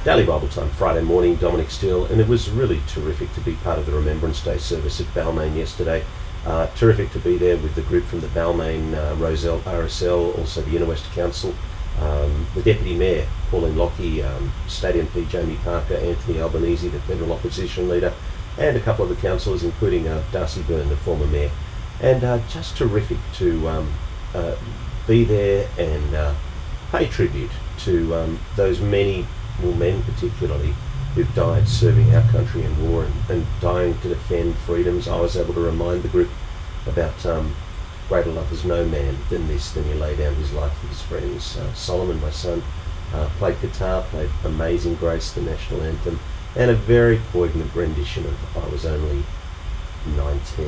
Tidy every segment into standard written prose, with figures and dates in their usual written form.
Daily Bible Time, Friday morning, Dominic Steele, and it was really terrific to be part of the Remembrance Day service at Balmain yesterday. Terrific to be there with the group from the Balmain Rozelle RSL, also the Inner West Council, the Deputy Mayor, Pauline Lockie, State MP Jamie Parker, Anthony Albanese, the Federal Opposition Leader, and a couple of the councillors, including Darcy Byrne, the former Mayor. And just terrific to be there and pay tribute to those many men particularly who've died serving our country in war and dying to defend freedoms. I was able to remind the group about greater love is no man than this, than he lay down his life for his friends. Solomon, my son, played guitar, played Amazing Grace, the national anthem, and a very poignant rendition of I Was Only 19.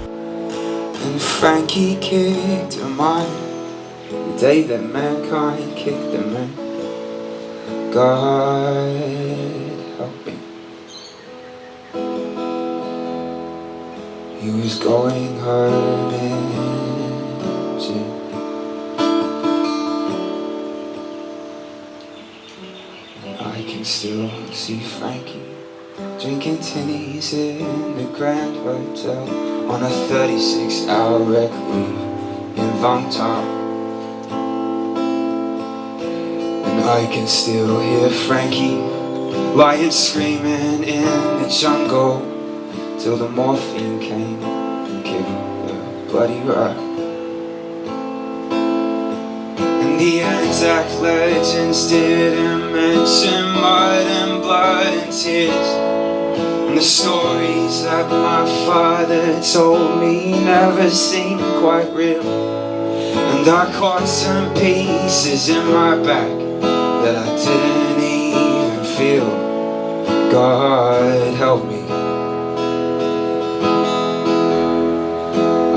And Frankie kicked her mind the day that mankind kicked the man. God help me. He was going hard into. And I can still see Frankie drinking tinnies in the Grand Hotel on a 36-hour rec leave in Vangtang. I can still hear Frankie lying screaming in the jungle till the morphine came and gave him the bloody rap. And the exact legends didn't mention mud and blood and tears, and the stories that my father told me never seemed quite real. And I caught some pieces in my back that I didn't even feel. God help me.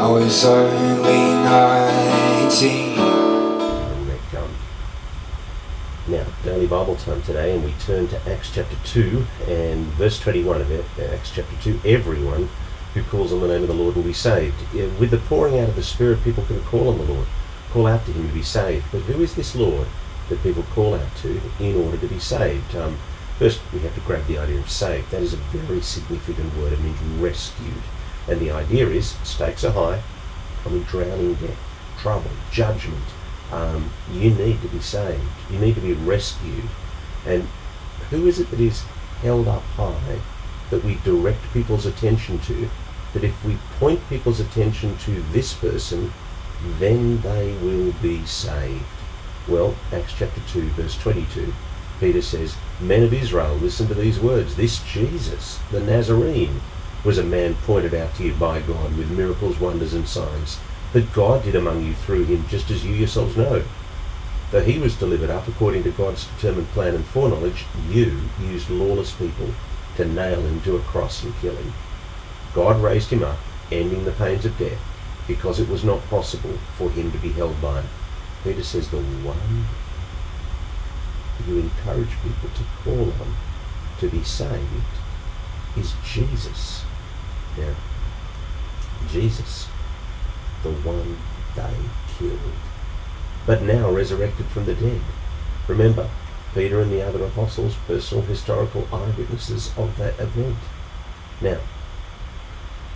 I was only 19. Now, Daily Bible Time today, and we turn to Acts chapter 2 and verse 21 of it. Acts chapter 2, everyone who calls on the name of the Lord will be saved. With the pouring out of the Spirit, people can call on the Lord, call out to him to be saved. But who is this Lord that people call out to in order to be saved? First, we have to grab the idea of saved. That is a very significant word. It means rescued. And the idea is stakes are high. Drowning death, trouble, judgment. You need to be saved. You need to be rescued. And who is it that is held up high that we direct people's attention to? That if we point people's attention to this person, then they will be saved. Well, Acts chapter 2, verse 22, Peter says, "Men of Israel, listen to these words. This Jesus, the Nazarene, was a man pointed out to you by God with miracles, wonders, and signs that God did among you through him, just as you yourselves know. Though he was delivered up according to God's determined plan and foreknowledge, you used lawless people to nail him to a cross and kill him. God raised him up, ending the pains of death, because it was not possible for him to be held by." Peter says the one you encourage people to call on to be saved is Jesus. Now, Jesus, the one they killed, but now resurrected from the dead. Remember, Peter and the other apostles, personal historical eyewitnesses of that event. Now,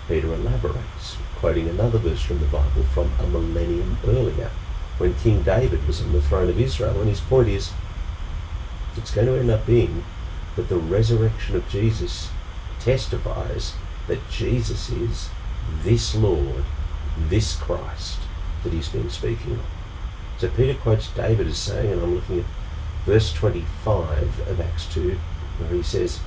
Peter elaborates, quoting another verse from the Bible from a millennium earlier, when King David was on the throne of Israel, and his point is, it's going to end up being that the resurrection of Jesus testifies that Jesus is this Lord, this Christ that he's been speaking of. So Peter quotes David as saying, and I'm looking at verse 25 of Acts 2, where Peter says,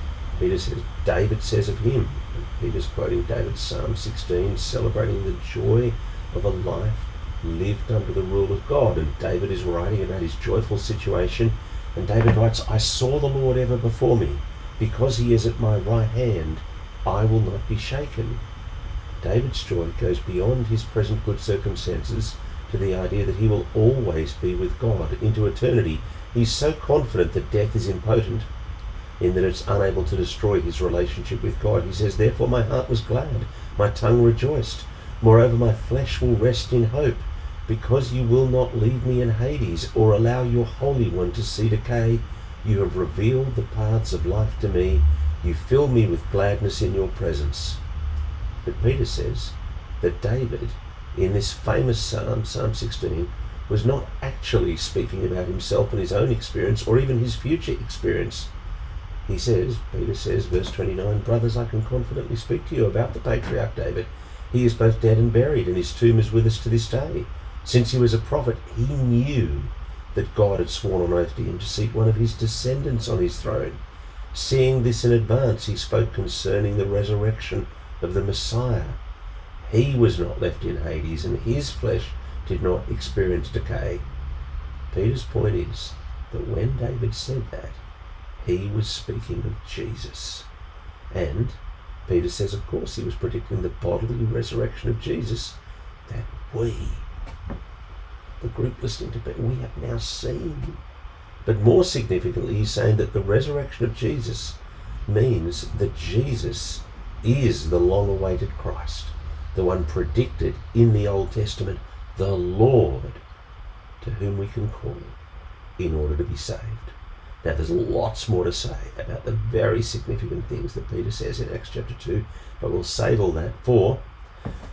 David says of him, and Peter's quoting David's Psalm 16, celebrating the joy of a life lived under the rule of God. And David is writing about his joyful situation, and David writes, "I saw the Lord ever before me. Because he is at my right hand, I will not be shaken." David's joy goes beyond his present good circumstances to the idea that he will always be with God into eternity. He's so confident that death is impotent, in that it's unable to destroy his relationship with God. He says, "Therefore my heart was glad, my tongue rejoiced. Moreover, my flesh will rest in hope, because you will not leave me in Hades, or allow your Holy One to see decay. You have revealed the paths of life to me. You fill me with gladness in your presence. But Peter says that David, in this famous psalm, Psalm 16, was not actually speaking about himself and his own experience or even his future experience. He says, Peter says, verse 29, brothers, I can confidently speak to you about the patriarch David. He is both dead and buried, and his tomb is with us to this day. Since he was a prophet, he knew that God had sworn on oath to him to seat one of his descendants on his throne. Seeing this in advance, he spoke concerning the resurrection of the Messiah. He was not left in Hades, and his flesh did not experience decay. Peter's point is that when David said that, he was speaking of Jesus. And Peter says, of course, he was predicting the bodily resurrection of Jesus that we, the group listening to Peter, we have now seen. But more significantly, he's saying that the resurrection of Jesus means that Jesus is the long-awaited Christ, the one predicted in the Old Testament, the Lord, to whom we can call in order to be saved. Now, there's lots more to say about the very significant things that Peter says in Acts chapter 2, but we'll save all that for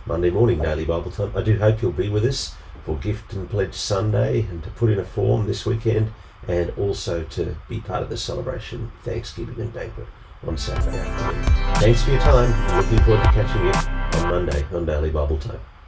Monday morning Daily Bible Time. I do hope you'll be with us for Gift and Pledge Sunday and to put in a form this weekend, and also to be part of the celebration, Thanksgiving and banquet on Saturday afternoon. Thanks for your time. Looking forward to catching you on Monday on Daily Bible Time.